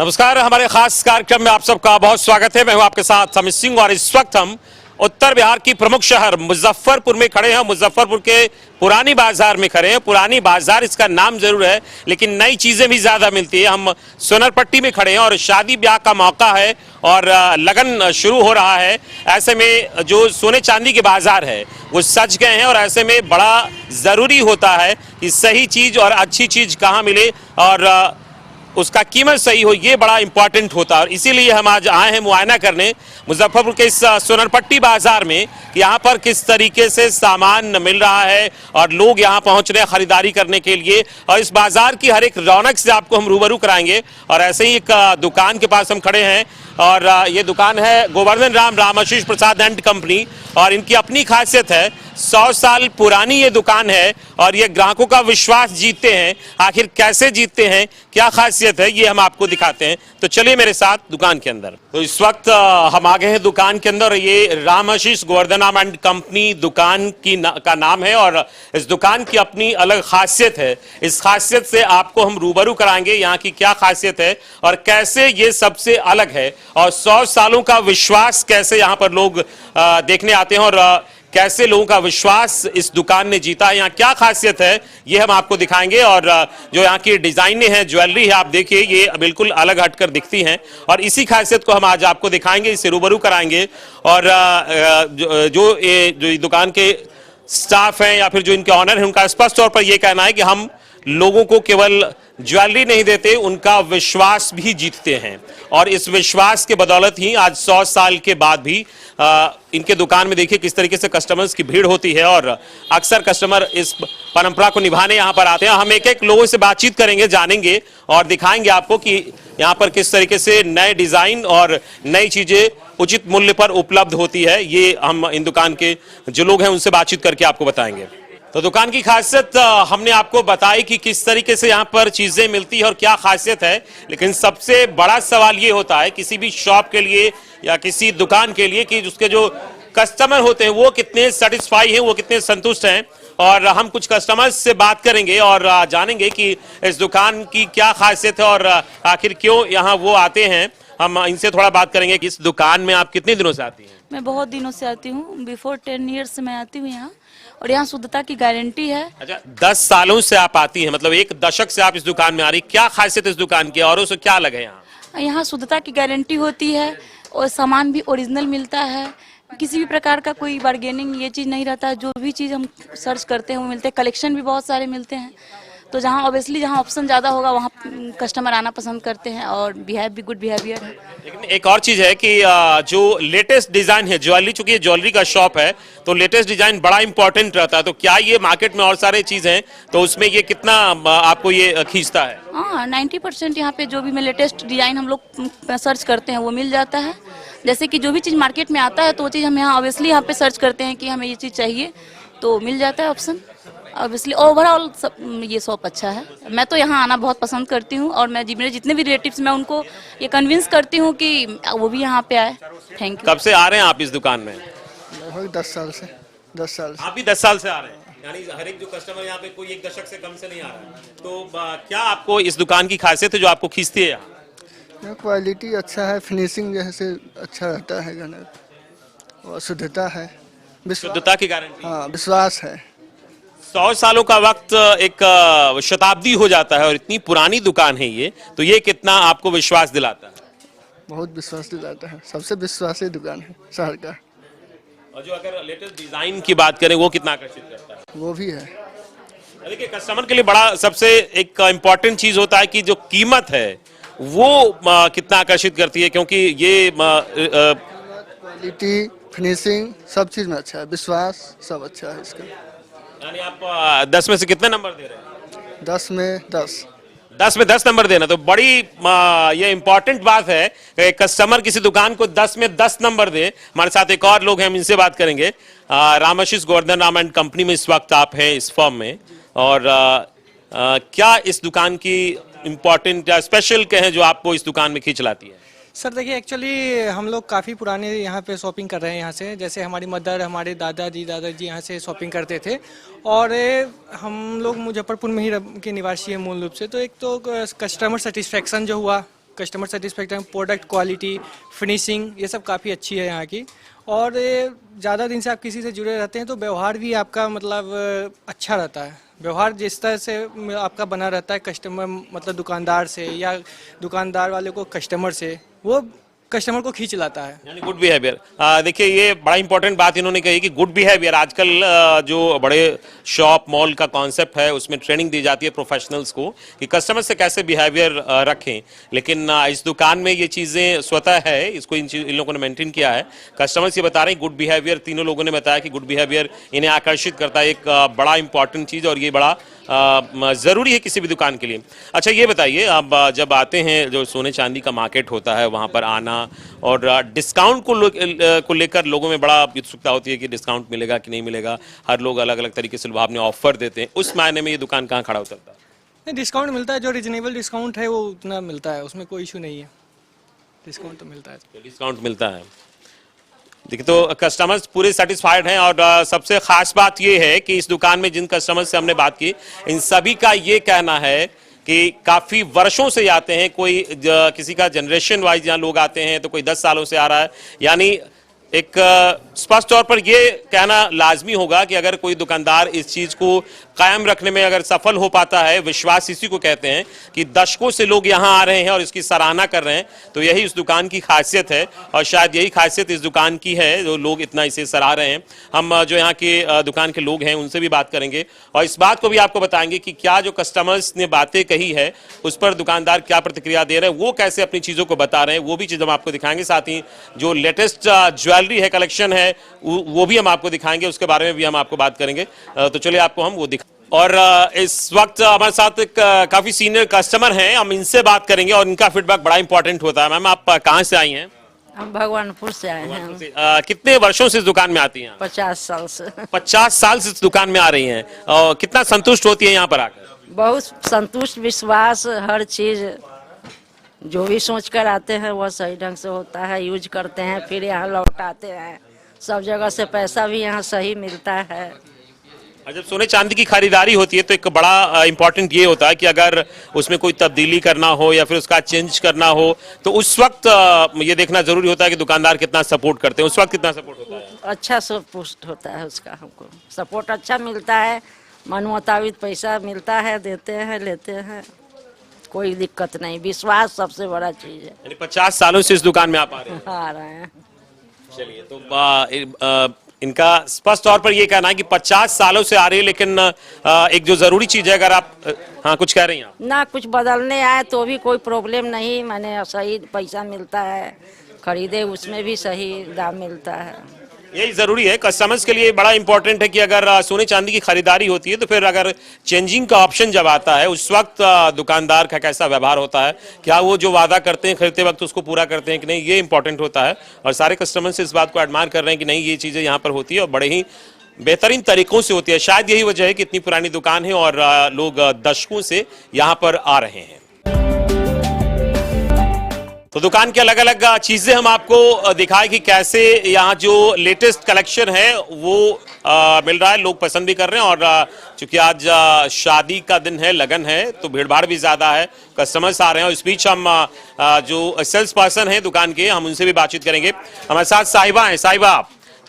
नमस्कार, हमारे खास कार्यक्रम में आप सबका बहुत स्वागत है। मैं हूं आपके साथ अमित सिंह और इस वक्त हम उत्तर बिहार की प्रमुख शहर मुजफ्फरपुर में खड़े हैं। मुजफ्फरपुर के पुरानी बाजार में खड़े हैं। पुरानी बाजार इसका नाम जरूर है, लेकिन नई चीजें भी ज्यादा मिलती है। हम सोनरपट्टी में खड़े हैं और शादी ब्याह का मौका है और लगन शुरू हो रहा है। ऐसे में जो सोने चांदी के बाजार है वो सज गए हैं और ऐसे में बड़ा जरूरी होता है कि सही चीज और अच्छी चीज कहाँ मिले और उसका कीमत सही हो, ये बड़ा इंपॉर्टेंट होता है। और इसीलिए हम आज आए हैं मुआयना करने मुजफ्फरपुर के इस सोनरपट्टी बाजार में कि यहाँ पर किस तरीके से सामान मिल रहा है और लोग यहाँ पहुँच रहे हैं खरीदारी करने के लिए। और इस बाजार की हर एक रौनक से आपको हम रूबरू कराएंगे। और ऐसे ही एक दुकान के पास हम खड़े हैं और ये दुकान है गोवर्धन राम रामाशीष प्रसाद एंड कंपनी और इनकी अपनी खासियत है। 100 साल पुरानी ये दुकान है और ये ग्राहकों का विश्वास जीतते हैं। आखिर कैसे जीतते हैं, क्या खासियत है, ये हम आपको दिखाते हैं। तो चलिए मेरे साथ दुकान के अंदर। तो इस वक्त हम आ गए हैं दुकान के अंदर। ये रामाशीष गोवर्धन राम एंड कंपनी दुकान का नाम है और इस दुकान की अपनी अलग खासियत है। इस खासियत से आपको हम रूबरू कराएंगे, यहाँ की क्या खासियत है और कैसे ये सबसे अलग है और 100 सालों का विश्वास कैसे यहाँ पर लोग देखने आते हैं और कैसे लोगों का विश्वास इस दुकान ने जीता है। यहाँ क्या खासियत है ये हम आपको दिखाएंगे। और जो यहाँ की डिजाइनें हैं, ज्वेलरी है, आप देखिए ये बिल्कुल अलग हटकर दिखती हैं और इसी खासियत को हम आज आपको दिखाएंगे, इसे रूबरू कराएंगे। और जो दुकान के स्टाफ हैं या फिर जो इनके ऑनर हैं, उनका स्पष्ट तौर पर यह कहना है कि हम लोगों को केवल ज्वेलरी नहीं देते, उनका विश्वास भी जीतते हैं। और इस विश्वास के बदौलत ही आज 100 साल के बाद भी इनके दुकान में देखिए किस तरीके से कस्टमर्स की भीड़ होती है और अक्सर कस्टमर इस परंपरा को निभाने यहाँ पर आते हैं। हम एक एक लोगों से बातचीत करेंगे, जानेंगे और दिखाएंगे आपको कि यहाँ पर किस तरीके से नए डिजाइन और नई चीजें उचित मूल्य पर उपलब्ध होती है। ये हम इन दुकान के जो लोग हैं उनसे बातचीत करके आपको बताएंगे। तो दुकान की खासियत हमने आपको बताई कि किस तरीके से यहाँ पर चीजें मिलती है और क्या खासियत है। लेकिन सबसे बड़ा सवाल ये होता है किसी भी शॉप के लिए या किसी दुकान के लिए कि उसके जो कस्टमर होते हैं वो कितने सेटिस्फाई हैं, वो कितने संतुष्ट हैं। और हम कुछ कस्टमर्स से बात करेंगे और जानेंगे कि इस दुकान की क्या खासियत है और आखिर क्यों यहाँ वो आते हैं। हम इनसे थोड़ा बात करेंगे कि इस दुकान में आप कितने दिनों से आती हैं? मैं बहुत दिनों से आती हूँ, बिफोर 10 ईयर्स से मैं आती हूँ यहाँ और यहाँ शुद्धता की गारंटी है। अच्छा, 10 सालों से आप आती हैं, मतलब एक दशक से आप इस दुकान में आ रही। क्या खासियत इस दुकान की और उससे क्या अलग है यहाँ? यहाँ शुद्धता की गारंटी होती है और सामान भी ओरिजिनल मिलता है। किसी भी प्रकार का कोई बार्गेनिंग ये चीज़ नहीं रहता है। जो भी चीज़ हम सर्च करते हैं वो मिलते हैं। कलेक्शन भी बहुत सारे मिलते हैं। तो जहाँ ऑब्वियसली जहाँ ऑप्शन ज़्यादा होगा वहाँ कस्टमर आना पसंद करते हैं और बिहेव भी गुड बिहेवियर है। लेकिन एक और चीज है कि जो लेटेस्ट डिजाइन है ज्वेलरी, चूंकि ये ज्वेलरी का शॉप है तो लेटेस्ट डिजाइन बड़ा इंपॉर्टेंट रहता है। तो क्या ये मार्केट में और सारे चीज हैं तो उसमें ये कितना आपको ये खींचता है? हाँ, 90% यहाँ पे जो भी लेटेस्ट डिजाइन हम लोग सर्च करते हैं वो मिल जाता है। जैसे कि जो भी चीज़ मार्केट में आता है तो वो चीज़ हम यहाँ ऑब्वियसली यहाँ पे सर्च करते हैं कि हमें ये चीज़ चाहिए तो मिल जाता है ऑप्शन। ऑब्वियसली ओवरऑल ये शॉप अच्छा है। मैं तो यहाँ आना बहुत पसंद करती हूँ और मैं मेरे जितने भी रिलेटिव्स मैं उनको ये कन्विंस करती हूँ कि वो भी यहाँ पे आए। Thank you. कब से आ रहे हैं आप इस दुकान में? लगभग 10 साल से। 10 साल से। आप भी 10 साल से आ रहे हैं, यानी हर एक जो कस्टमर यहाँ पे कोई एक दशक से कम से नहीं आ रहा है। तो क्या आपको इस दुकान की खासियत है जो आपको खींचती है यहाँ? क्वालिटी अच्छा है, फिनिशिंग जैसे अच्छा रहता है गणक और शुद्धता है, शुद्धता की गारंटी। हाँ, विश्वास है। 100 सालों का वक्त एक शताब्दी हो जाता है और इतनी पुरानी दुकान है ये, तो ये कितना आपको विश्वास दिलाता है? बहुत विश्वास दिलाता है। सबसे विश्वासी दुकान है शहर का। और जो अगर लेटेस्ट डिजाइन की बात करें वो कितना आकर्षित करता है? वो भी है। देखिए कस्टमर के लिए बड़ा सबसे एक इम्पोर्टेंट चीज होता है कि जो कीमत है वो कितना आकर्षित करती है, क्योंकि ये क्वालिटी, फिनिशिंग सब चीज में अच्छा है, विश्वास सब अच्छा है इसका। यानी आप 10 में से कितने नंबर दे रहे हैं? 10 में 10। 10 में 10 नंबर देना तो बड़ी ये इंपॉर्टेंट बात है कि कस्टमर किसी दुकान को 10 में 10 नंबर दे। हमारे साथ एक और लोग हैं, हम इनसे बात करेंगे। रामाशीष गोवर्धन राम एंड कंपनी में इस वक्त आप हैं इस फॉर्म में और क्या इस दुकान की इम्पोर्टेंट या स्पेशल क्या है जो आपको इस दुकान में खींच लाती है? सर देखिए, एक्चुअली हम लोग काफ़ी पुराने यहाँ पे शॉपिंग कर रहे हैं यहाँ से। जैसे हमारी मदर, हमारे दादाजी यहाँ से शॉपिंग करते थे और हम लोग मुजफ्फरपुर में ही के निवासी हैं मूल रूप से। तो एक तो कस्टमर सेटिस्फेक्शन जो हुआ customer satisfaction, product quality, finishing, ये सब काफ़ी अच्छी है यहाँ की। और ज़्यादा दिन से आप किसी से जुड़े रहते हैं तो व्यवहार भी आपका मतलब अच्छा रहता है। व्यवहार जिस तरह से आपका बना रहता है कस्टमर मतलब दुकानदार से या दुकानदार वाले को कस्टमर से, वो कस्टमर को खींच लाता है। यानी गुड बिहेवियर। देखिए ये बड़ा इंपॉर्टेंट बात इन्होंने कही कि गुड बिहेवियर आजकल जो बड़े शॉप मॉल का कॉन्सेप्ट है उसमें ट्रेनिंग दी जाती है प्रोफेशनल्स को कि कस्टमर से कैसे बिहेवियर रखें, लेकिन इस दुकान में ये चीज़ें स्वतः है, इसको इन लोगों ने मेंटेन किया है। कस्टमर्स ये बता रहे हैं गुड बिहेवियर, तीनों लोगों ने बताया कि गुड बिहेवियर इन्हें आकर्षित करता है, एक बड़ा इंपॉर्टेंट चीज़ और ये बड़ा ज़रूरी है किसी भी दुकान के लिए। अच्छा ये बताइए, अब जब आते हैं जो सोने चांदी का मार्केट होता है वहाँ पर आना और डिस्काउंट को लेकर लोगों में बड़ा उत्सुकता होती है कि डिस्काउंट मिलेगा कि नहीं मिलेगा। हर लोग अलग अलग तरीके से लुभावने ऑफर देते हैं, उस मायने में ये दुकान कहाँ खड़ा उतरता है? नहीं, डिस्काउंट मिलता है, जो रिजनेबल डिस्काउंट है वो उतना मिलता है, उसमें कोई इशू नहीं है, डिस्काउंट तो मिलता है। डिस्काउंट मिलता है। देखिए तो कस्टमर्स पूरे सेटिस्फाइड हैं और सबसे खास बात ये है कि इस दुकान में जिन कस्टमर्स से हमने बात की इन सभी का ये कहना है कि काफी वर्षों से आते हैं, कोई किसी का जनरेशन वाइज यहाँ लोग आते हैं तो कोई 10 सालों से आ रहा है। यानी एक स्पष्ट तौर पर यह कहना लाजमी होगा कि अगर कोई दुकानदार इस चीज को कायम रखने में अगर सफल हो पाता है, विश्वास इसी को कहते हैं कि दशकों से लोग यहां आ रहे हैं और इसकी सराहना कर रहे हैं, तो यही इस दुकान की खासियत है और शायद यही खासियत इस दुकान की है जो लोग इतना इसे सराह रहे हैं। हम जो यहाँ के दुकान के लोग हैं उनसे भी बात करेंगे और इस बात को भी आपको बताएंगे कि क्या जो कस्टमर्स ने बातें कही है उस पर दुकानदार क्या प्रतिक्रिया दे रहे हैं, वो कैसे अपनी चीजों को बता रहे हैं, वो भी चीज हम आपको दिखाएंगे। साथ ही जो लेटेस्ट ज्वेलरी है, कलेक्शन है, वो भी हम आपको दिखाएंगे, उसके बारे में भी हम आपको बात करेंगे। तो चलिए आपको हम वो दिखा। और इस वक्त हमारे साथ एक काफी सीनियर कस्टमर हैं, हम इनसे बात करेंगे और इनका फीडबैक बड़ा इंपॉर्टेंट होता है। मैम आप कहाँ से आई हैं? हम भगवानपुर से आए हैं। कितने वर्षों से इस दुकान में आती हैं? 50 साल से। 50 साल से इस दुकान में आ रही हैं और कितना संतुष्ट होती है यहाँ पर आकर? बहुत संतुष्ट, विश्वास, हर चीज जो भी सोच कर आते हैं वह सही ढंग से होता है, यूज करते हैं, फिर यहाँ लौटाते हैं। सब जगह से पैसा भी यहाँ सही मिलता है। जब सोने चांदी की खरीदारी होती है तो एक बड़ा इंपॉर्टेंट ये होता है कि अगर उसमें कोई तब्दीली करना हो या फिर उसका चेंज करना हो तो उस वक्त ये देखना जरूरी होता है कि दुकानदार कितना सपोर्ट करते हैं। उस वक्त कितना सपोर्ट होता है? अच्छा सपोर्ट होता है उसका, हमको सपोर्ट अच्छा मिलता है, मन मुताबिक पैसा मिलता है, देते हैं, लेते हैं, कोई दिक्कत नहीं। विश्वास सबसे बड़ा चीज है। यानी 50 सालों से इस दुकान में आप आ रहे हैं? आ रहे हैं। चलिए तो इनका स्पष्ट तौर पर ये कहना है कि 50 सालों से आ रही है, लेकिन एक जो जरूरी चीज है, अगर आप हाँ कुछ कह रही हैं आप? ना कुछ बदलने आए तो भी कोई प्रॉब्लम नहीं, माने सही पैसा मिलता है, खरीदे उसमें भी सही दाम मिलता है। यही जरूरी है, कस्टमर्स के लिए बड़ा इंपॉर्टेंट है कि अगर सोने चांदी की खरीदारी होती है तो फिर अगर चेंजिंग का ऑप्शन जब आता है उस वक्त दुकानदार का कैसा व्यवहार होता है, क्या वो जो वादा करते हैं खरीदते वक्त उसको पूरा करते हैं कि नहीं, ये इंपॉर्टेंट होता है। और सारे कस्टमर्स इस बात को एडमायर कर रहे हैं कि नहीं ये चीजें यहाँ पर होती है और बड़े ही बेहतरीन तरीकों से होती है। शायद यही वजह है कि इतनी पुरानी दुकान है और लोग दशकों से यहाँ पर आ रहे हैं। तो दुकान की अलग अलग चीजें हम आपको दिखाएं कि कैसे यहाँ जो लेटेस्ट कलेक्शन है वो मिल रहा है, लोग पसंद भी कर रहे हैं। और चूंकि आज शादी का दिन है, लगन है, तो भीड़ भाड़ भी ज्यादा है, कस्टमर्स आ रहे हैं। और इस बीच हम जो सेल्स पर्सन है दुकान के, हम उनसे भी बातचीत करेंगे। हमारे साथ साहिबा हैं। साहिबा,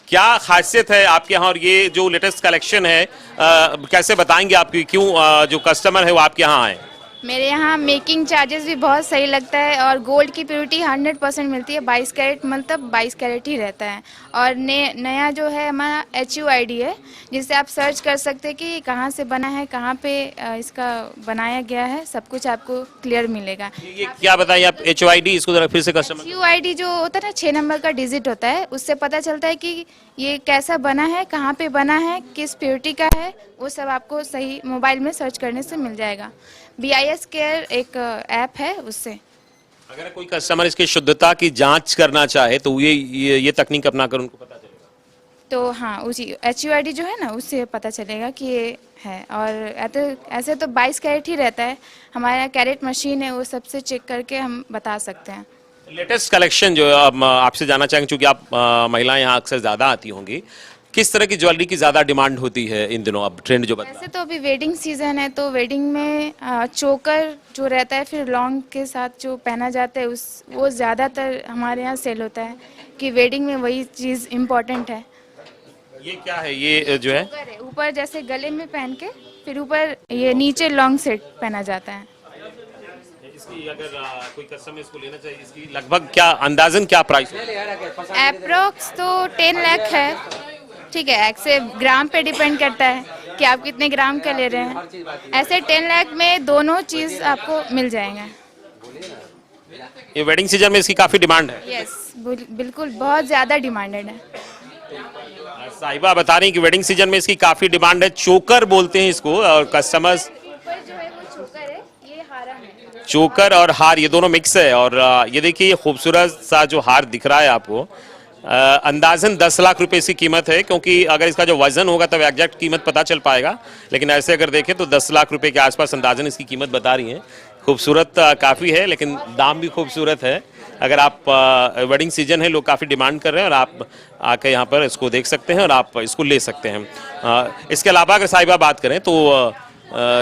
क्या खासियत है आपके यहाँ और ये जो लेटेस्ट कलेक्शन है कैसे बताएंगे आपकी, क्यों जो कस्टमर है वो आपके यहाँ आए? मेरे यहाँ मेकिंग चार्जेस भी बहुत सही लगता है और गोल्ड की प्योरिटी 100% मिलती है। 22 कैरेट मतलब 22 कैरेट ही रहता है। और नया जो है हमारा HUID है, जिससे आप सर्च कर सकते हैं कि कहाँ से बना है, कहाँ पे इसका बनाया गया है, सब कुछ आपको क्लियर मिलेगा। ये क्या बताइए आप HUID, इसको जरा फिर से कस्टमर। HUID जो होता है ना, 6 नंबर का डिजिट होता है, उससे पता चलता है कि ये कैसा बना है, कहाँ पे बना है, किस प्योरिटी का है, वो सब आपको सही मोबाइल में सर्च करने से मिल जाएगा। BIS केयर एक ऐप है, उससे अगर कोई कस्टमर इसकी शुद्धता की जांच करना चाहे तो ये तकनीक अपनाकर उनको पता चलेगा। तो हाँ, उसी HUID जो है ना, उससे पता चलेगा कि ये है। और ऐसे तो 22 कैरेट ही रहता है, हमारा कैरेट मशीन है, वो सबसे चेक करके हम बता सकते हैं। लेटेस्ट कलेक्शन जो आपसे जानना चाहेंगे, क्योंकि आप महिलाएं यहाँ अक्सर ज्यादा आती होंगी, किस तरह की ज्वेलरी की ज्यादा डिमांड होती है इन दिनों, अब ट्रेंड जो बदला? वैसे तो अभी वेडिंग सीजन है, तो वेडिंग में चोकर जो रहता है, फिर लॉन्ग के साथ जो पहना जाता है वो ज़्यादातर हमारे यहाँ सेल होता है कि वेडिंग में वही चीज़ इम्पोर्टेंट है। ये क्या है, ये जो है ऊपर है, ऊपर जैसे गले में पहन के फिर ऊपर ये नीचे लॉन्ग सेट पहना जाता है। इसकी अगर कोई कस्टमर इसको लेना चाहिए, इसकी लगभग क्या अंदाजन क्या प्राइस है? अप्रोक्स तो 10 लाख है, ठीक है। ऐसे ग्राम पे डिपेंड करता है कि आप कितने ग्राम का ले रहे हैं। ऐसे 10 लाख में दोनों चीज़ आपको मिल जाएंगे। ये वेडिंग सीजन में इसकी काफी डिमांड है। यस, बिल्कुल बहुत ज़्यादा डिमांडेड है। साहिबा बता रही हैं कि वेडिंग सीजन में इसकी काफी डिमांड है। चोकर बोलते हैं इसको, और कस्टमर्स ऊपर जो है वो चोकर है, ये हारा है। चोकर और हार ये दोनों मिक्स है। और ये देखिए ये खूबसूरत सा जो हार दिख रहा है आपको, अंदाजन 10 लाख रुपए इसकी कीमत है, क्योंकि अगर इसका जो वजन होगा तब एग्जैक्ट कीमत पता चल पाएगा, लेकिन ऐसे अगर देखें तो 10 लाख रुपए के आसपास अंदाजन इसकी कीमत बता रही हैं। खूबसूरत काफ़ी है, लेकिन दाम भी खूबसूरत है। अगर आप वेडिंग सीजन है, लोग काफ़ी डिमांड कर रहे हैं, और आप आके यहाँ पर इसको देख सकते हैं और आप इसको ले सकते हैं। इसके अलावा अगर साहिबा बात करें तो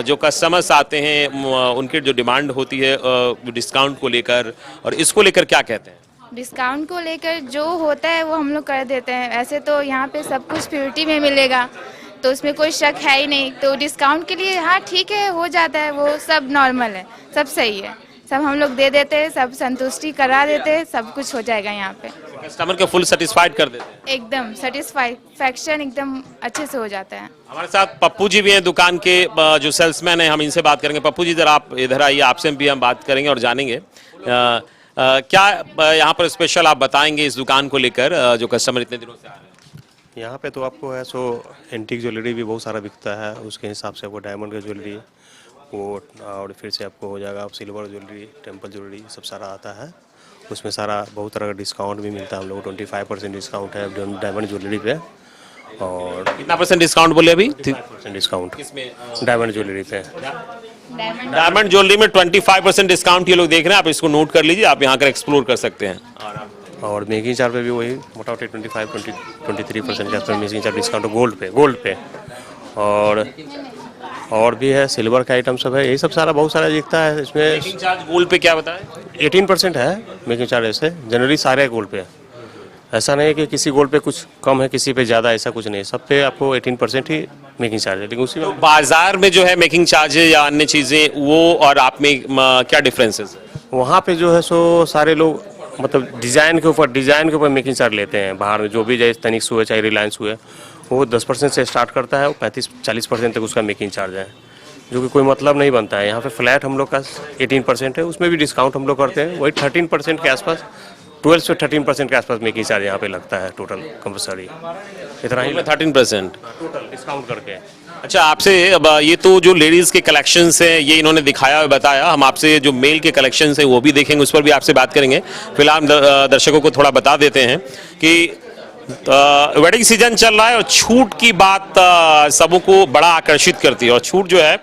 जो कस्टमर्स आते हैं उनकी जो डिमांड होती है डिस्काउंट को लेकर, और इसको लेकर क्या कहते हैं? डिस्काउंट को लेकर जो होता है वो हम लोग कर देते हैं। ऐसे तो यहाँ पे सब कुछ प्योरिटी में मिलेगा, तो उसमें कोई शक है ही नहीं। तो डिस्काउंट के लिए हाँ ठीक है, हो जाता है, वो सब नॉर्मल है, सब सही है, सब हम लोग दे देते हैं, सब संतुष्टि करा देते हैं, सब कुछ हो जाएगा यहाँ पे। कस्टमर के फुल सेटिस्फाइड कर देते हैं? एकदम सेटिस्फैक्शन एकदम अच्छे से हो जाता है। हमारे साथ पप्पू जी भी हैं, दुकान के जो सेल्समैन हैं, हम इनसे बात करेंगे। पप्पू जी जरा आप इधर आइए, आपसे भी हम बात करेंगे और जानेंगे क्या यहाँ पर स्पेशल आप बताएंगे इस दुकान को लेकर, जो कस्टमर इतने दिनों से आ रहे हैं। यहाँ पे तो आपको है सो एंटीक ज्वेलरी भी बहुत सारा बिकता है, उसके हिसाब से आपको डायमंड का ज्वेलरी वो, और फिर से आपको हो जाएगा आप सिल्वर ज्वेलरी, टेम्पल ज्वेलरी, सब सारा आता है। उसमें सारा बहुत तरह का डिस्काउंट भी मिलता है। हम लोग 25% डिस्काउंट है डायमंड ज्वेलरी पे। और कितना % डिस्काउंट बोले अभी? 5% डिस्काउंट डायमंड ज्वेलरी पे। डायमंड ज्वेलरी में 25% डिस्काउंट ये लोग देख रहे हैं, आप इसको नोट कर लीजिए, आप यहाँ कर एक्सप्लोर कर सकते हैं। और मेकिंग चार्ज पे भी वही मोटा मोटी 23% के आसपास मेकिंग चार्ज डिस्काउंट गोल्ड पे। और भी है, सिल्वर का आइटम सब है, यही सब सारा बहुत सारा दिखता है इसमें। मेकिंग चार्ज गोल्ड पे क्या बताएं? 18% है मेकिंग चार्ज। ऐसे जनरली सारे गोल्ड पे, ऐसा नहीं है कि किसी गोल्ड पे कुछ कम है, किसी पे ज़्यादा, ऐसा कुछ नहीं। सब पे आपको 18% ही मेकिंग चार्ज है। लेकिन उसी में बाजार में जो है मेकिंग चार्जेज या अन्य चीज़ें वो, और आप में क्या डिफरेंसेस है? वहाँ पे जो है सो सारे लोग मतलब डिज़ाइन के ऊपर मेकिंग चार्ज लेते हैं। बाहर में जो भी जैसे तनिक्स हुए चाहे रिलायंस हुए, वो 10% से स्टार्ट करता है, 35-40% तक उसका मेकिंग चार्ज है, जो कि कोई मतलब नहीं बनता है। यहाँ पे फ्लैट हम लोग का 18% है, उसमें भी डिस्काउंट हम लोग करते हैं, वही 13% के आसपास, 12 से 13% के आसपास मेकिंग चार्ज यहाँ पे लगता है टोटल कंपल्सरी। इतना ही 13% टोटल डिस्काउंट करके। अच्छा, आपसे अब ये तो जो लेडीज के कलेक्शंस हैं ये इन्होंने दिखाया और बताया, हम आपसे जो मेल के कलेक्शंस हैं वो भी देखेंगे, उस पर भी आपसे बात करेंगे। फिलहाल दर्शकों को थोड़ा बता देते हैं कि वेडिंग सीजन चल रहा है और छूट की बात सबों को बड़ा आकर्षित करती है। और छूट जो है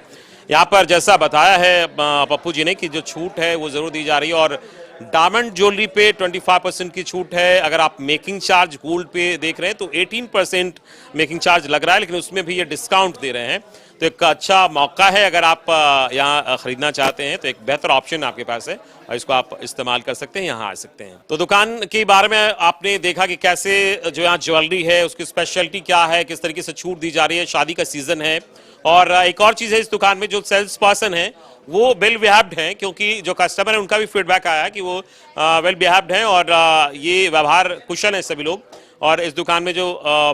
यहाँ पर जैसा बताया है पप्पू जी ने कि जो छूट है वो जरूर दी जा रही है। और डायमंड ज्वेलरी पे 25% की छूट है। अगर आप मेकिंग चार्ज गोल्ड पे देख रहे हैं तो 18% मेकिंग चार्ज लग रहा है, लेकिन उसमें भी ये डिस्काउंट दे रहे हैं। तो एक अच्छा मौका है, अगर आप यहाँ खरीदना चाहते हैं तो एक बेहतर ऑप्शन आपके पास है और इसको आप इस्तेमाल कर सकते हैं, यहाँ आ सकते हैं। तो दुकान के बारे में आपने देखा कि कैसे जो यहाँ ज्वेलरी है उसकी स्पेशलिटी क्या है, किस तरीके से छूट दी जा रही है, शादी का सीजन है। और एक और चीज़ है, इस दुकान में जो सेल्स पर्सन है वो वेल बिहेव्ड हैं, क्योंकि जो कस्टमर है उनका भी फीडबैक आया है कि वो वेल बिहेव्ड हैं और ये व्यवहार कुशल हैं सभी लोग। और इस दुकान में जो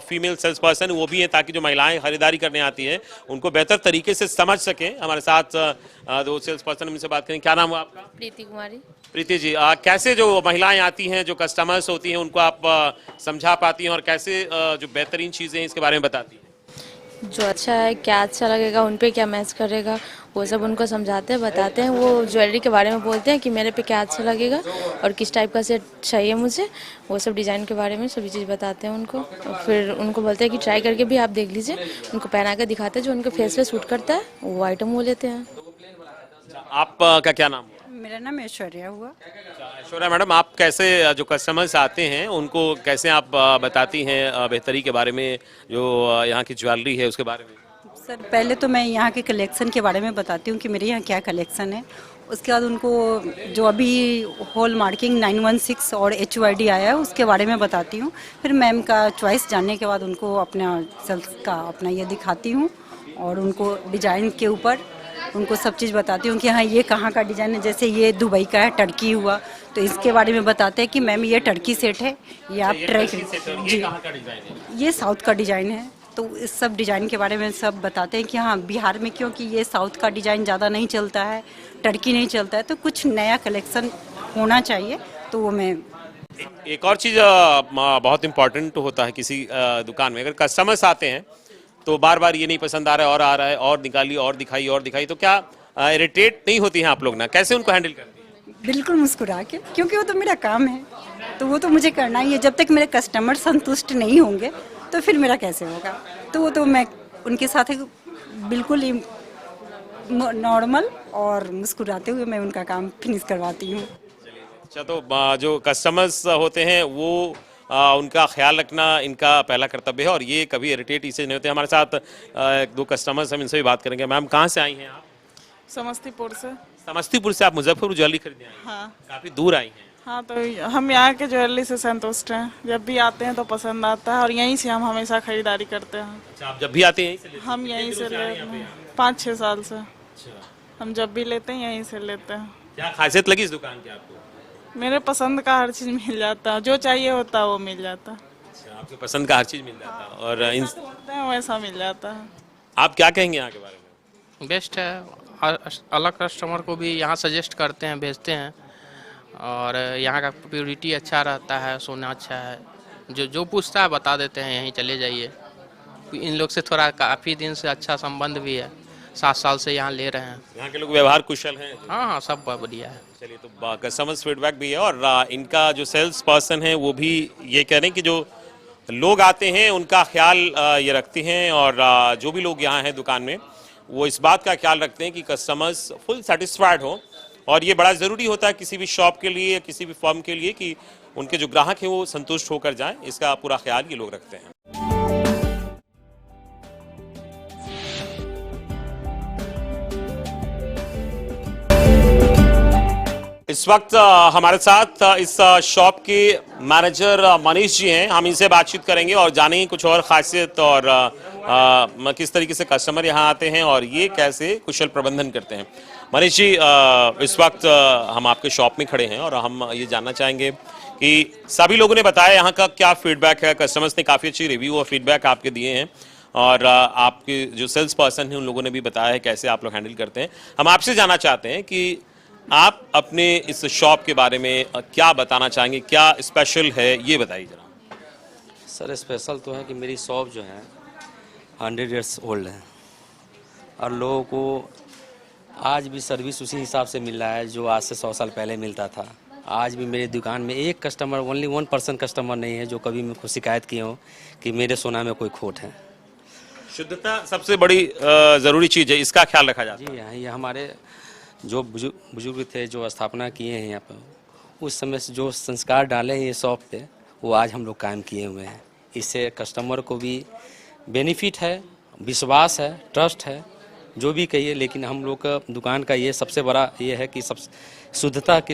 फीमेल सेल्स पर्सन वो भी हैं, ताकि जो महिलाएं खरीदारी करने आती हैं उनको बेहतर तरीके से समझ सकें। हमारे साथ दो सेल्स पर्सन, उनसे बात करें। क्या नाम है आपका? प्रीति कुमारी। प्रीति जी, कैसे जो महिलाएं आती हैं, जो कस्टमर्स होती हैं, उनको आप समझा पाती हैं और कैसे जो बेहतरीन चीज़ें हैं इसके बारे में बताती हैं? जो अच्छा है, क्या अच्छा लगेगा, उन पे क्या मैच करेगा, वो सब उनको समझाते हैं, बताते हैं। वो ज्वेलरी के बारे में बोलते हैं कि मेरे पे क्या अच्छा लगेगा और किस टाइप का सेट चाहिए मुझे, वो सब डिज़ाइन के बारे में सभी चीज़ बताते हैं उनको। और फिर उनको बोलते हैं कि ट्राई करके भी आप देख लीजिए, उनको पहना कर दिखाते हैं, जो उनके फेस पे सूट करता है वो आइटम वो लेते हैं। आपका क्या नाम है? मेरा नाम ऐश्वर्या हुआ। ऐश्वर्या मैडम, आप कैसे जो कस्टमर्स आते हैं उनको कैसे आप बताती हैं बेहतरी के बारे में, जो यहाँ की ज्वेलरी है उसके बारे में? सर पहले तो मैं यहाँ के कलेक्शन के बारे में बताती हूँ कि मेरे यहाँ क्या कलेक्शन है। उसके बाद उनको जो अभी हॉल मार्किंग 916 और HUID आया है उसके बारे में बताती हूँ। फिर मैम का चॉइस जानने के बाद उनको अपना सेल्स का अपना ये दिखाती हूँ और उनको डिजाइन के ऊपर उनको सब चीज़ बताती हूँ कि हाँ ये कहाँ का डिज़ाइन है। जैसे ये दुबई का है, टर्की हुआ, तो इसके बारे में बताते हैं कि मैम ये टर्की सेट है, ये आप ट्राई जी, ये साउथ का डिज़ाइन है। तो इस सब डिज़ाइन के बारे में सब बताते हैं कि हाँ बिहार में क्योंकि ये साउथ का डिज़ाइन ज़्यादा नहीं चलता है, टर्की नहीं चलता है, तो कुछ नया कलेक्शन होना चाहिए। तो वो मैं एक और चीज़ बहुत इम्पोर्टेंट होता है किसी दुकान में, अगर कस्टमर्स आते हैं तो बार बार ये नहीं पसंद आ रहा है और आ रहा है और निकाली और दिखाई, तो क्या इरिटेट नहीं होती हैं आप लोग ना? कैसे उनको हैंडल करती हैं? बिल्कुल मुस्कुरा के, क्योंकि वो तो मेरा काम है, तो वो तो मुझे करना ही है। जब तक मेरे कस्टमर संतुष्ट नहीं होंगे तो फिर मेरा कैसे होगा। तो वो तो मैं उनके साथ बिल्कुल ही नॉर्मल और मुस्कुराते हुए मैं उनका काम फिनिश करवाती हूँ। अच्छा, तो जो कस्टमर्स होते हैं वो उनका ख्याल रखना इनका पहला कर्तव्य है और ये कभी इरिटेट इससे नहीं होते। हमारे साथ एक दो कस्टमर्स, हम इनसे भी बात करेंगे। मैम, कहाँ से आई हैं आप? समस्तीपुर से। समस्तीपुर से आप मुजफ्फरपुर ज्वेलरी खरीदने आई हैं? हाँ। काफी दूर आई हैं। हाँ, तो हम यहाँ के ज्वेलरी से संतुष्ट हैं। जब भी आते हैं तो पसंद आता है और यहीं से हम हमेशा खरीदारी करते हैं। अच्छा, आप जब भी आते हैं यहीं से लेते हैं? हम यहीं से लेते हैं 5-6 साल से। हम जब भी लेते हैं यहीं से लेते हैं। क्या खासियत लगी इस दुकान की आपको? मेरे पसंद का हर चीज मिल जाता है, जो चाहिए होता है वो मिल जाता है। अच्छा, आपके पसंद का हर चीज मिल जाता है और इन बोलते हैं वैसा मिल जाता है। आप क्या कहेंगे यहाँ के बारे में? बेस्ट है, अलग कस्टमर को भी यहाँ सजेस्ट करते हैं, भेजते हैं और यहाँ का प्योरिटी अच्छा रहता है, सोना अच्छा है। जो पूछता है बता देते हैं यहीं चले जाइए। इन लोग से थोड़ा काफ़ी दिन से अच्छा संबंध भी है, 7 साल से यहाँ ले रहे हैं। यहाँ के लोग व्यवहार कुशल हैं? हाँ, सब बढ़िया है। चलिए, तो कस्टमर्स फीडबैक भी है और इनका जो सेल्स पर्सन है वो भी ये कह रहे हैं कि जो लोग आते हैं उनका ख्याल ये रखते हैं और जो भी लोग यहाँ हैं दुकान में वो इस बात का ख्याल रखते हैं कि कस्टमर्स फुल सेटिस्फाइड हो। और ये बड़ा ज़रूरी होता है किसी भी शॉप के लिए या किसी भी फर्म के लिए कि उनके जो ग्राहक हैं वो संतुष्ट होकर जाएं, इसका पूरा ख्याल ये लोग रखते हैं। इस वक्त हमारे साथ इस शॉप के मैनेजर मनीष जी हैं। हम इनसे बातचीत करेंगे और जानेंगे कुछ और खासियत और किस तरीके से कस्टमर यहाँ आते हैं और ये कैसे कुशल प्रबंधन करते हैं। मनीष जी, इस वक्त हम आपके शॉप में खड़े हैं और हम ये जानना चाहेंगे कि सभी लोगों ने बताया यहाँ का क्या फीडबैक है। कस्टमर्स ने काफ़ी अच्छी रिव्यू और फीडबैक आपके दिए हैं और आपके जो सेल्स पर्सन हैं उन लोगों ने भी बताया है कैसे आप लोग हैंडल करते हैं। हम आपसे जानना चाहते हैं कि आप अपने इस शॉप के बारे में क्या बताना चाहेंगे, क्या स्पेशल है, ये बताइए जरा। सर, स्पेशल तो है कि मेरी शॉप जो है 100 ईयर्स ओल्ड है और लोगों को आज भी सर्विस उसी हिसाब से मिल रहा है जो आज से 100 साल पहले मिलता था। आज भी मेरी दुकान में एक कस्टमर, ओनली 1% कस्टमर नहीं है जो कभी मेरे को शिकायत किए हो कि मेरे सोना में कोई खोट है। शुद्धता सबसे बड़ी ज़रूरी चीज़ है, इसका ख्याल रखा जाता है। जी हाँ, ये हमारे जो बुजुर्ग थे जो स्थापना किए हैं यहाँ पर, उस समय से जो संस्कार डाले हैं ये शॉप पे, वो आज हम लोग कायम किए हुए हैं। इससे कस्टमर को भी बेनिफिट है, विश्वास है, ट्रस्ट है, जो भी कहिए। लेकिन हम लोग का दुकान का ये सबसे बड़ा ये है कि सब शुद्धता के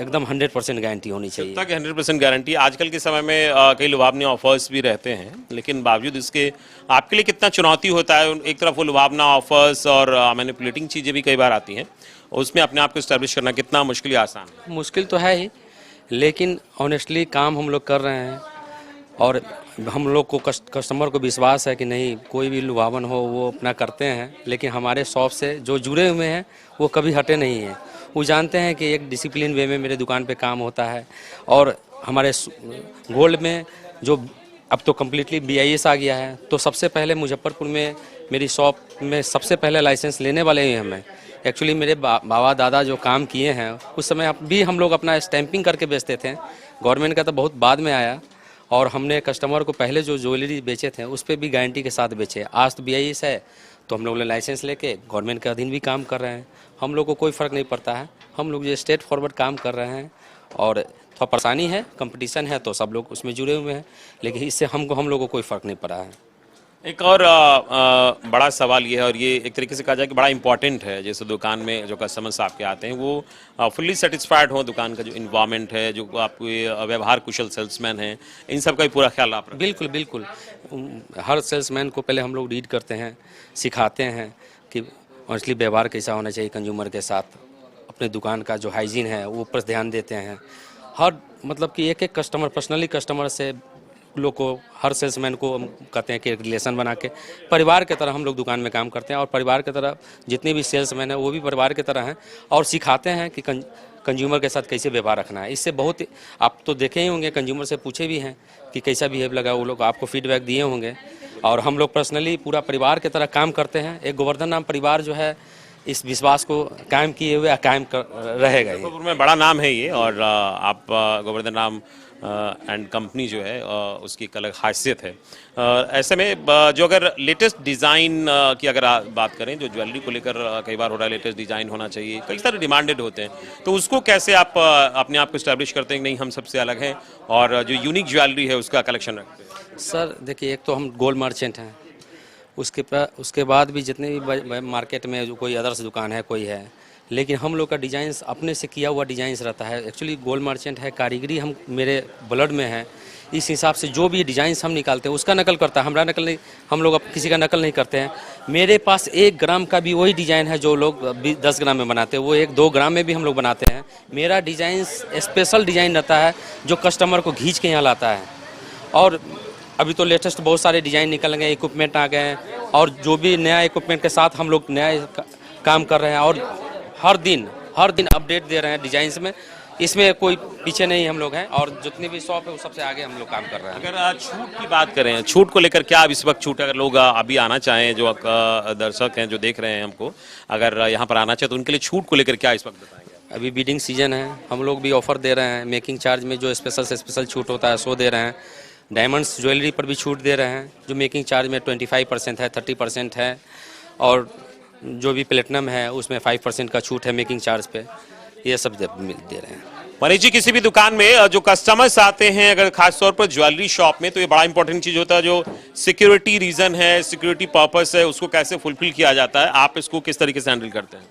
एकदम 100% गारंटी होनी चाहिए। शुद्धता की 100% गारंटी। आजकल के समय में कई लुभावने ऑफर्स भी रहते हैं, लेकिन बावजूद इसके आपके लिए कितना चुनौती होता है। एक तरफ वो लुभावना ऑफर्स और मैनिपुलेटिंग चीज़ें भी कई बार आती हैं, उसमें अपने आप को एस्टैब्लिश करना कितना मुश्किल या आसान है? मुश्किल तो है ही, लेकिन ऑनेस्टली काम हम लोग कर रहे हैं और हम लोग को कस्टमर को विश्वास है कि नहीं, कोई भी लुभावन हो वो अपना करते हैं। लेकिन हमारे शॉप से जो जुड़े हुए हैं वो कभी हटे नहीं हैं। वो जानते हैं कि एक डिसिप्लिन वे में मेरे दुकान पे काम होता है और हमारे गोल्ड में जो अब तो कम्प्लीटली BIS आ गया है, तो सबसे पहले मुजफ्फरपुर में मेरी शॉप में सबसे पहले लाइसेंस लेने वाले ही हमें। एक्चुअली मेरे बाबा दादा जो काम किए हैं उस समय भी हम लोग अपना स्टैंपिंग करके बेचते थे। गवर्नमेंट का तो बहुत बाद में आया और हमने कस्टमर को पहले जो ज्वेलरी बेचे थे उस पर भी गारंटी के साथ बेचे। आज तो BIS है तो हम लोग ने लाइसेंस लेके गवर्नमेंट के अधीन भी काम कर रहे हैं। हम लोग को कोई फ़र्क नहीं पड़ता है, हम लोग जो स्ट्रेट फॉरवर्ड काम कर रहे हैं। और थोड़ा परेशानी है, कंपटीशन है तो सब लोग उसमें जुड़े हुए हैं, लेकिन इससे हम लोग को कोई फ़र्क नहीं पड़ा है। एक और बड़ा सवाल ये है, और ये एक तरीके से कहा जाए कि बड़ा इंपॉर्टेंट है, जैसे दुकान में जो कस्टमर्स आपके आते हैं वो फुल्ली सेटिस्फाइड हो, दुकान का जो इन्वायरमेंट है, जो आपके व्यवहार कुशल सेल्समैन हैं, इन सब का भी पूरा ख्याल आप रखें। बिल्कुल बिल्कुल, हर सेल्समैन को पहले हम लोग रीड करते हैं, सिखाते हैं कि ऑनेस्टली व्यवहार कैसा होना चाहिए कंज्यूमर के साथ। अपने दुकान का जो हाइजीन है वो ऊपर ध्यान देते हैं। हर मतलब कि एक कस्टमर, पर्सनली कस्टमर से लोग को, हर सेल्समैन को हम कहते हैं कि रिलेशन बना के परिवार की तरह हम लोग दुकान में काम करते हैं। और परिवार की तरह जितने भी सेल्समैन हैं वो भी परिवार की तरह हैं, और सिखाते हैं कि कंज्यूमर के साथ कैसे व्यवहार रखना है। इससे बहुत, आप तो देखे ही होंगे, कंज्यूमर से पूछे भी हैं कि कैसा बिहेव लगा, वो लोग आपको फीडबैक दिए होंगे। और हम लोग पर्सनली पूरा परिवार की तरह काम करते हैं। एक गोवर्धन नाम परिवार जो है इस विश्वास को कायम किए हुए कायम रहेगा। मुजफ्फरपुर में बड़ा नाम है ये, और आप गोवर्धन राम एंड कंपनी जो है उसकी एक अलग खासियत है। ऐसे में जो अगर लेटेस्ट डिज़ाइन की अगर बात करें, जो ज्वेलरी को लेकर कई बार हो रहा है लेटेस्ट डिज़ाइन होना चाहिए, कई सारे डिमांडेड होते हैं, तो उसको कैसे आप अपने आप को इस्टेब्लिश करते हैं कि नहीं हम सबसे अलग हैं और जो यूनिक ज्वेलरी है उसका कलेक्शन रखते हैं? सर देखिए, एक तो हम गोल्ड मर्चेंट हैं, उसके बाद भी जितने भी मार्केट में जो कोई अदर्स दुकान है कोई है, लेकिन हम लोग का डिज़ाइंस अपने से किया हुआ डिज़ाइंस रहता है। एक्चुअली गोल्ड मर्चेंट है, कारीगरी हम मेरे ब्लड में है, इस हिसाब से जो भी डिज़ाइंस हम निकालते हैं उसका नकल करता है, हमारा नकल नहीं। हम लोग किसी का नकल नहीं करते हैं। मेरे पास 1 ग्राम का भी वही डिज़ाइन है जो लोग 10 ग्राम में बनाते हैं, वो 1-2 ग्राम में भी हम लोग बनाते हैं। मेरा डिज़ाइन स्पेशल डिज़ाइन रहता है जो कस्टमर को खींच के यहाँ लाता है। और अभी तो लेटेस्ट बहुत सारे डिज़ाइन निकल गए, इक्विपमेंट आ गए हैं, और जो भी नया इक्विपमेंट के साथ हम लोग नया काम कर रहे हैं, और हर दिन अपडेट दे रहे हैं डिज़ाइंस में। इसमें कोई पीछे नहीं हम लोग हैं, और जितनी भी शॉप है वो सबसे आगे हम लोग काम कर रहे हैं। अगर छूट की बात करें, छूट को लेकर क्या अब इस वक्त छूट, अगर लोग अभी आना चाहें, जो दर्शक हैं जो देख रहे हैं हमको, अगर यहाँ पर आना चाहें तो उनके लिए छूट को लेकर क्या इस वक्त बताएंगे? अभी बीडिंग सीजन है, हम लोग भी ऑफर दे रहे हैं। मेकिंग चार्ज में जो स्पेशल से स्पेशल छूट होता है सो दे रहे हैं। डायमंड्स ज्वेलरी पर भी छूट दे रहे हैं, जो मेकिंग चार्ज में 25% है, 30% है, और जो भी प्लेटिनम है उसमें 5% का छूट है मेकिंग चार्ज पे। ये सब दे रहे हैं। मनीष जी, किसी भी दुकान में जो कस्टमर्स आते हैं, अगर खास तौर पर ज्वेलरी शॉप में, तो ये बड़ा इंपॉर्टेंट चीज होता है, जो सिक्योरिटी रीजन है, सिक्योरिटी पर्पस है, उसको कैसे फुलफिल किया जाता है, आप इसको किस तरीके से हैंडल करते हैं?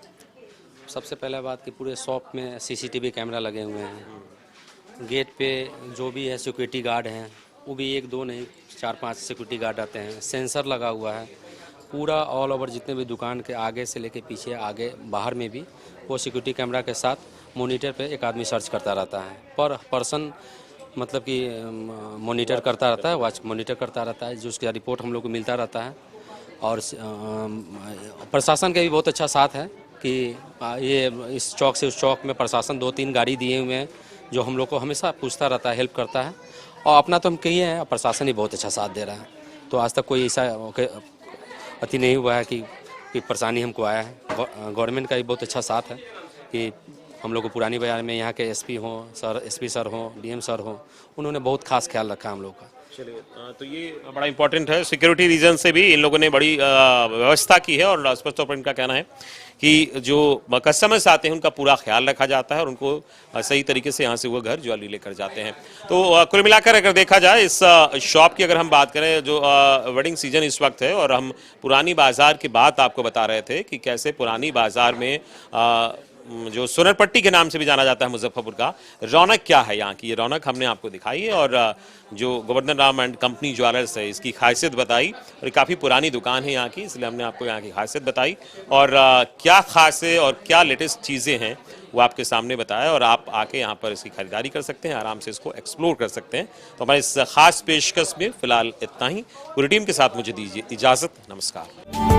सबसे पहला बात कि पूरे शॉप में CCTV कैमरा लगे हुए हैं। गेट पे जो भी है सिक्योरिटी गार्ड हैं, वो भी 1-2 नहीं 4-5 सिक्योरिटी गार्ड आते हैं। सेंसर लगा हुआ है पूरा ऑल ओवर, जितने भी दुकान के आगे से लेके पीछे, आगे बाहर में भी वो सिक्योरिटी कैमरा के साथ मॉनिटर पे एक आदमी सर्च करता रहता है। पर पर्सन मतलब कि मॉनिटर करता रहता है, वॉच मॉनिटर करता रहता है, जो उसका रिपोर्ट हम लोग को मिलता रहता है। और प्रशासन का भी बहुत अच्छा साथ है कि ये इस चौक से उस चौक में प्रशासन 2-3 गाड़ी दिए हुए हैं, जो हम लोग को हमेशा पूछता रहता है, हेल्प करता है। और अपना तो हम कहिए हैं, प्रशासन ही बहुत अच्छा साथ दे रहा है। तो आज तक कोई ऐसा अति नहीं हुआ है कि परेशानी हमको आया है। गवर्नमेंट का भी बहुत अच्छा साथ है कि हम लोग को पुरानी बाजार में यहाँ के SP सर हो, DM सर हो, उन्होंने बहुत खास ख्याल रखा हम लोग का। चलिए, तो ये बड़ा इंपॉर्टेंट है। सिक्योरिटी रीजन से भी इन लोगों ने बड़ी व्यवस्था की है, और स्पष्ट तौर पर इनका कहना है कि जो कस्टमर्स आते हैं उनका पूरा ख्याल रखा जाता है, और उनको सही तरीके से यहाँ से वो घर ज्वेलरी लेकर जाते हैं। तो कुल मिलाकर अगर देखा जाए, इस शॉप की अगर हम बात करें, जो वेडिंग सीजन इस वक्त है, और हम पुरानी बाजार की बात आपको बता रहे थे कि कैसे पुरानी बाजार में जो सोनरपट्टी के नाम से भी जाना जाता है मुजफ्फरपुर का, रौनक क्या है यहाँ की, ये रौनक हमने आपको दिखाई है। और जो Govardhan Ram and company jewellers है, इसकी खासियत बताई, और काफ़ी पुरानी दुकान है यहाँ की, इसलिए हमने आपको यहाँ की खासियत बताई, और क्या खास है और क्या लेटेस्ट चीज़ें हैं वो आपके सामने बताया, और आप आके यहाँ पर इसकी खरीदारी कर सकते हैं, आराम से इसको एक्सप्लोर कर सकते हैं। तो हमारे इस खास पेशकश में फिलहाल इतना ही। पूरी टीम के साथ मुझे दीजिए इजाज़त, नमस्कार।